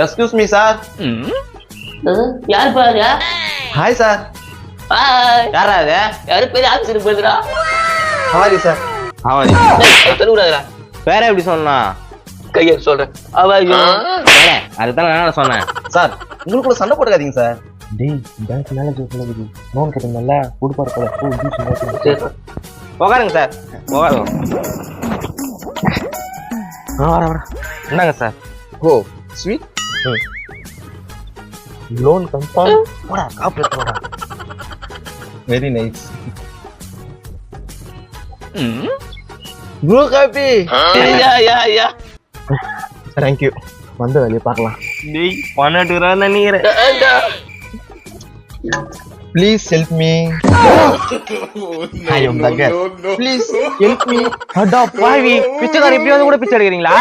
Excuse me sir. யார் பாருங்க? Hi sir. யாரா அது? யாரு பெரிய ஆபீசர் போயிருக்கா? Hi sir. ஆவாதி சொல்லக்கூடாதுடா. வேற எப்படி சொன்னா? கையை சொல்றேன். அதுதான் நான் சொன்னேன். சார் உங்களுக்குள்ள சண்டை போட்டுக்காதீங்க சார். டேய் பேங்க் மேனேஜர் சொல்லுது லோன் கட்டுங்கல்ல கொடுப்பாரு போல உட்காருங்க சார். உட்காருங்க. வர என்னங்க sir? Oh sweet. Loan confirm. போடா காப்பு எடுத்துடா. Very nice. Bro coffee. Yeah thank you. வந்த வேலையை பார்க்கலாம். டேய் பண்ணட்டுறான்னு நினைக்கிறேன். Please help me. I am the get. Please help me. அடா பாவி பிச்சைக்கார இப்படி வந்து கூட பிச்சை எடுக்கிறீங்களா?